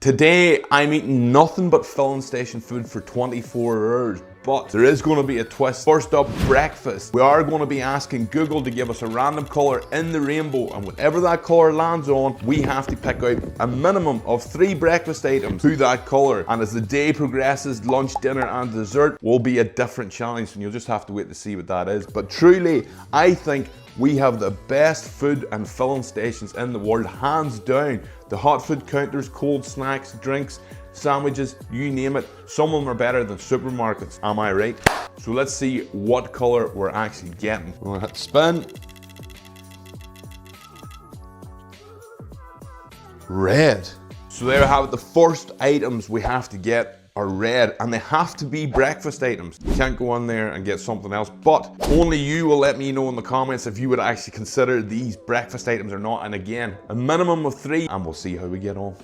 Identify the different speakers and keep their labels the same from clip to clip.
Speaker 1: Today, I'm eating nothing but filling station food for 24 hours, but there is going to be a twist. First up, breakfast. We are going to be asking Google to give us a random colour in the rainbow, and whatever that colour lands on, we have to pick out a minimum of 3 breakfast items to that colour. And as the day progresses, lunch, dinner and dessert will be a different challenge, and you'll just have to wait to see what that is. But truly, I think we have the best food and filling stations in the world, hands down. The hot food counters, cold snacks, drinks, sandwiches, you name it. Some of them are better than supermarkets, am I right? So let's see what color we're actually getting. We're gonna hit spin. Red. So there we have it. The first items we have to get are red, and they have to be breakfast items. You can't go on there and get something else, but only you will let me know in the comments if you would actually consider these breakfast items or not. And again, a minimum of 3, and we'll see how we get on.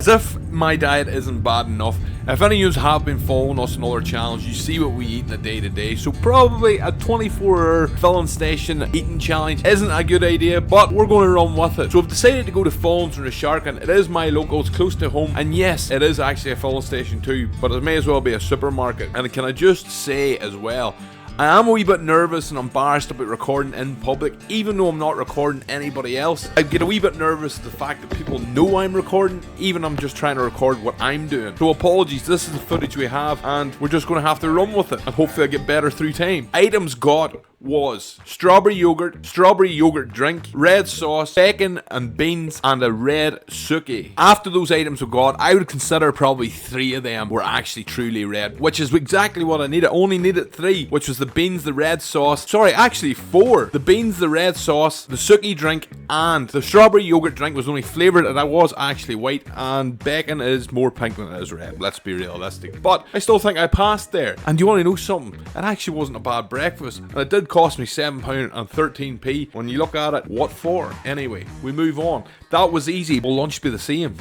Speaker 1: As if my diet isn't bad enough, if any of you have been following us in other channels, you see what we eat in a day to day. So probably a 24-hour filling station eating challenge isn't a good idea, but we're going to run with it. So I've decided to go to Fallons or the Shark, and it is my local, it's close to home, and yes, it is actually a filling station too, but it may as well be a supermarket. And can I just say as well, I am a wee bit nervous and embarrassed about recording in public, even though I'm not recording anybody else. I get a wee bit nervous at the fact that people know I'm recording, even I'm just trying to record what I'm doing. So apologies, this is the footage we have, and we're just going to have to run with it, and hopefully I get better through time. Items got was strawberry yogurt drink, red sauce, bacon and beans, and a red suki. After those items were got, I would consider probably 3 of them were actually truly red, which is exactly what I needed. I only needed 3, which was the beans, the red sauce, sorry, actually 4. The beans, the red sauce, the suki drink, and the strawberry yogurt drink was only flavoured, and that was actually white, and bacon is more pink than it is red, let's be realistic. But I still think I passed there. And you want to know something? It actually wasn't a bad breakfast, and it did cost me £7.13. When you look at it, what for? Anyway, we move on. That was easy. Will lunch be the same?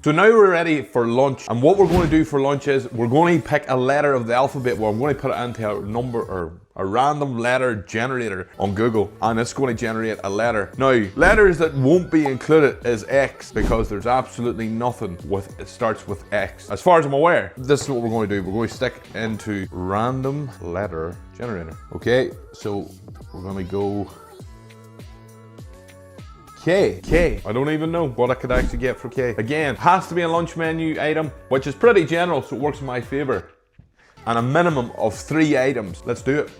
Speaker 1: So now we're ready for lunch, and what we're going to do for lunch is we're going to pick a letter of the alphabet. Well, I'm going to put it into a number or a random letter generator on Google, and it's going to generate a letter. Now, letters that won't be included is X, because there's absolutely nothing with it starts with X. As far as I'm aware, this is what we're going to do. We're going to stick into random letter generator. Okay, so we're going to go K. I don't even know what I could actually get for K. Again, has to be a lunch menu item, which is pretty general, so it works in my favor. And a minimum of 3 items. Let's do it.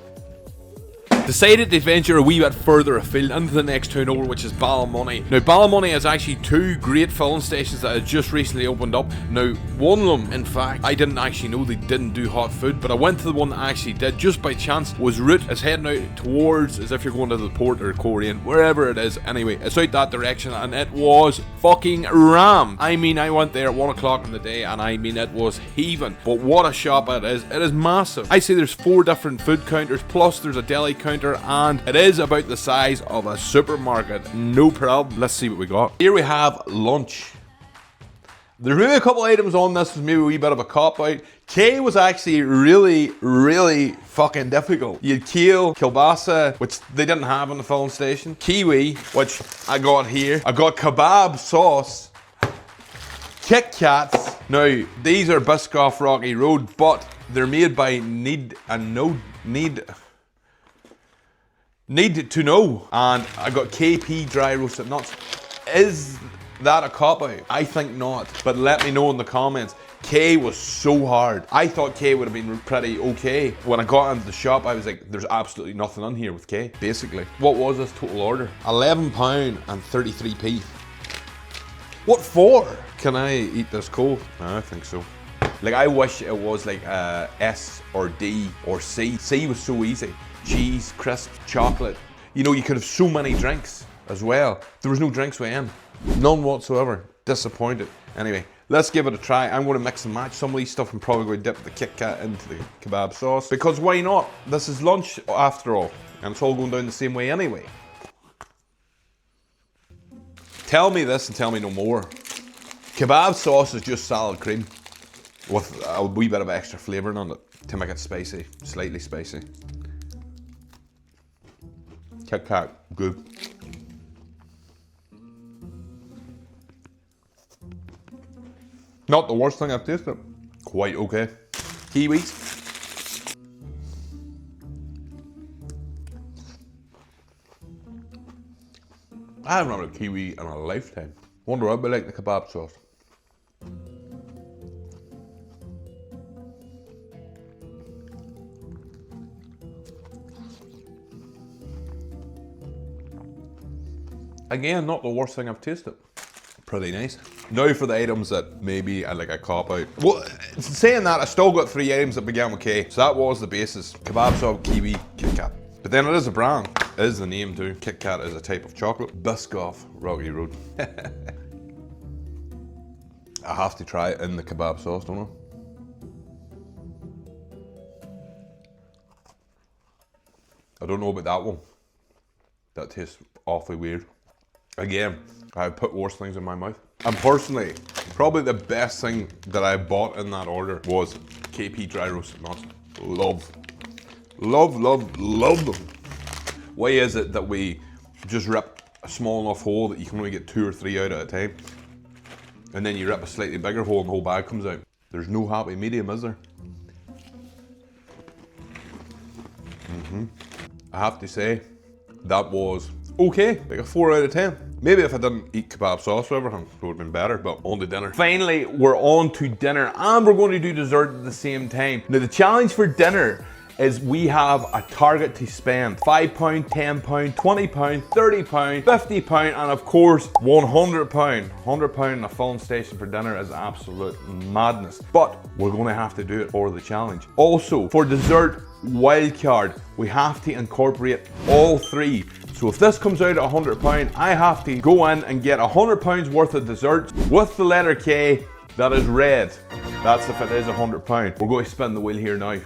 Speaker 1: Decided to venture a wee bit further afield into the next town over, which is Ballymoney. Now, Ballymoney has actually 2 great filling stations that have just recently opened up. Now, one of them, in fact, I didn't actually know they didn't do hot food, but I went to the one that actually did just by chance. Was route is heading out towards, as if you're going to the port or Korean, wherever it is. Anyway, it's out that direction, and it was fucking ram. I mean, I went there at 1 o'clock in the day, and I mean, it was heaving. But what a shop it is. It is massive. I say there's 4 different food counters, plus there's a deli counter, and it is about the size of a supermarket. No problem. Let's see what we got. Here we have lunch. There's maybe a couple items on this was maybe a wee bit of a cop out. K was actually really fucking difficult. You had kale, kielbasa, which they didn't have in the filling station. Kiwi, which I got here. I got kebab sauce. Kit Kats. Now, these are Biscoff Rocky Road, but they're made by Need to Know. And I got KP dry roasted nuts. Is that a cop out? I think not, but let me know in the comments. K was so hard. I thought K would have been pretty okay. When I got into the shop, I was like, there's absolutely nothing on here with K, basically. What was this total order? £11.33. What for? Can I eat this cold? I think so. Like, I wish it was like S or D or C. C was so easy. Cheese, crisps, chocolate. You know, you could have so many drinks as well. There was no drinks with M. None whatsoever. Disappointed. Anyway, let's give it a try. I'm going to mix and match some of these stuff and probably going to dip the Kit Kat into the kebab sauce. Because why not? This is lunch after all. And it's all going down the same way anyway. Tell me this and tell me no more. Kebab sauce is just salad cream with a wee bit of extra flavouring on it to make it spicy, slightly spicy. Kit Kat, good. Not the worst thing I've tasted. Quite okay. Kiwis. I haven't had a kiwi in a lifetime. Wonder what I'd be like the kebab sauce. Again, not the worst thing I've tasted. Pretty nice. Now for the items that maybe I like a cop out. Well, saying that, I still got 3 items that began with K. So that was the basis. Kebab sauce, kiwi, Kit Kat. But then it is a brand. It is the name too. Kit Kat is a type of chocolate. Biscoff, Rocky Road. I have to try it in the kebab sauce, don't I? I don't know about that one. That tastes awfully weird. Again, I put worse things in my mouth. And personally, probably the best thing that I bought in that order was KP dry roasted nuts. Love, love, love, love them. Why is it that we just rip a small enough hole that you can only get 2 or 3 out at a time? And then you rip a slightly bigger hole and the whole bag comes out. There's no happy medium, is there? I have to say, that was okay, like a 4 out of 10. Maybe if I didn't eat kebab sauce or everything, it would have been better, but on to dinner. Finally, we're on to dinner and we're going to do dessert at the same time. Now the challenge for dinner is we have a target to spend. £5, £10, £20, £30, £50, and of course, £100. £100 in a filling station for dinner is absolute madness. But we're gonna have to do it for the challenge. Also, for dessert wildcard, we have to incorporate all 3. So if this comes out at £100, I have to go in and get £100 worth of dessert with the letter K that is red. That's if it is £100. We're going to spin the wheel here now.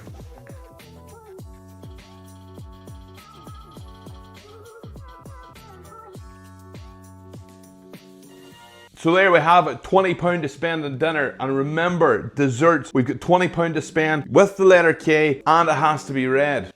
Speaker 1: So there we have it, £20 to spend on dinner. And remember, desserts, we've got £20 to spend with the letter K and it has to be red.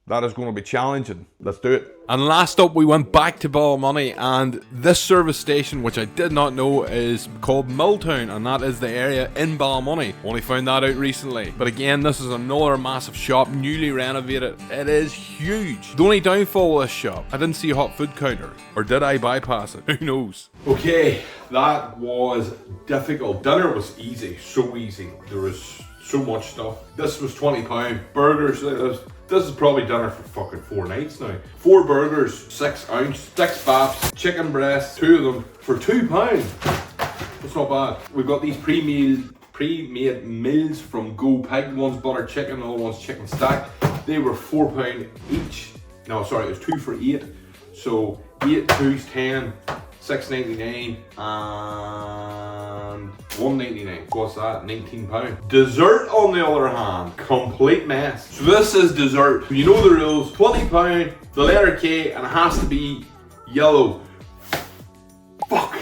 Speaker 1: That is going to be challenging. Let's do it. And last up, we went back to Ballymoney, and this service station, which I did not know, is called Milltown, and that is the area in Ballymoney. Only found that out recently. But again, this is another massive shop, newly renovated. It is huge. The only downfall of this shop, I didn't see a hot food counter. Or did I bypass it? Who knows? Okay, that was difficult. Dinner was easy, so easy. There was so much stuff. This was £20. Burgers, this is probably dinner for fucking 4 nights now. 4 burgers, 6 ounce, 6 baps, chicken breasts, 2 of them for £2. That's not bad. We've got these pre-made meals from Go Pig. One's butter chicken, the other one's chicken stack. They were £4 each. No, sorry, it was 2 for 8. So 8, 2's 10, $6.99 and $1.99. What's that? £19. Dessert, on the other hand, complete mess. So this is dessert. You know the rules. £20, the letter K, and it has to be yellow. Fuck.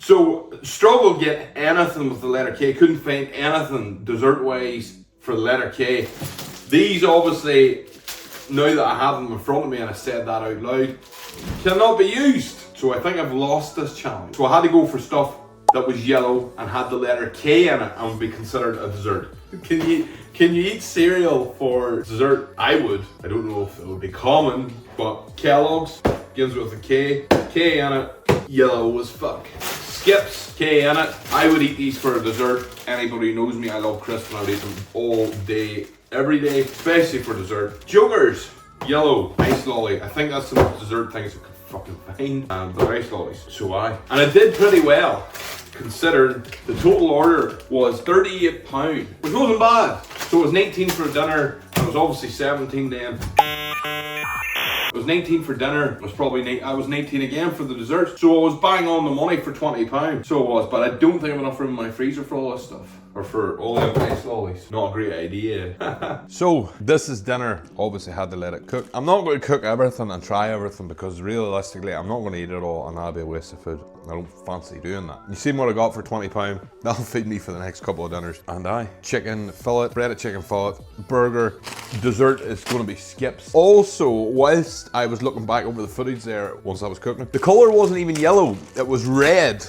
Speaker 1: So struggled to get anything with the letter K. Couldn't find anything dessert-wise for the letter K. These obviously, now that I have them in front of me and I said that out loud, cannot be used. So I think I've lost this challenge. So I had to go for stuff that was yellow and had the letter K in it and would be considered a dessert. Can you eat cereal for dessert? I would. I don't know if it would be common, but Kellogg's begins with a K in it, yellow as fuck. Skips, K in it. I would eat these for a dessert. Anybody who knows me, I love crisps and I would eat them all day, every day, especially for dessert. Jokers, yellow, ice lolly. I think that's the most dessert things I could fucking find. And the ice lollies, so and I did pretty well, considering the total order was £38, which wasn't bad. So it was 19 for dinner, and it was obviously 17 then. It was 19 for dinner, it was probably I was 19 again for the dessert. So I was bang on the money for £20. So it was, but I don't think I have enough room in my freezer for all this stuff. Or for all them ice lollies. Not a great idea. So this is dinner. Obviously had to let it cook. I'm not going to cook everything and try everything because realistically I'm not going to eat it all and that'll be a waste of food. I don't fancy doing that. You see what I got for £20? That'll feed me for the next couple of dinners. And chicken fillet, breaded chicken fillet, burger, dessert is going to be skips. Also, whilst I was looking back over the footage there once I was cooking it, the colour wasn't even yellow, it was red.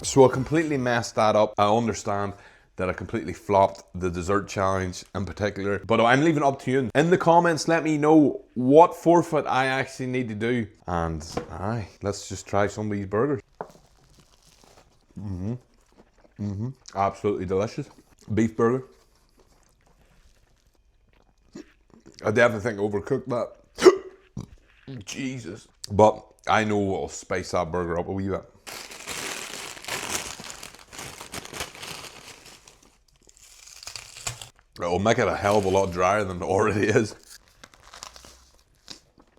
Speaker 1: So I completely messed that up. I understand that I completely flopped the dessert challenge in particular, but I'm leaving it up to you. In the comments, let me know what forfeit I actually need to do. And aye, let's just try some of these burgers. Absolutely delicious. Beef burger. I definitely think I overcooked that. Jesus. But I know what'll spice that burger up a wee bit. It'll make it a hell of a lot drier than it already is.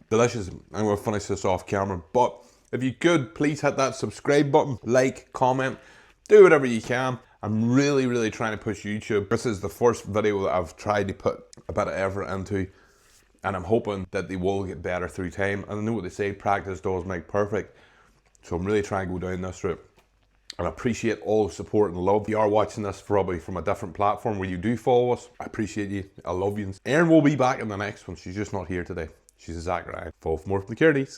Speaker 1: Delicious. I'm going to finish this off camera, but if you could, please hit that subscribe button, like, comment, do whatever you can. I'm really trying to push YouTube. This is the first video that I've tried to put a bit of effort into, and I'm hoping that they will get better through time. And I know what they say, practice does make perfect. So I'm really trying to go down this route. And I appreciate all the support and love. If you are watching this probably from a different platform where you do follow us, I appreciate you. I love you. Erin will be back in the next one. She's just not here today. She's a Zachariah. Follow for more from the Curdies.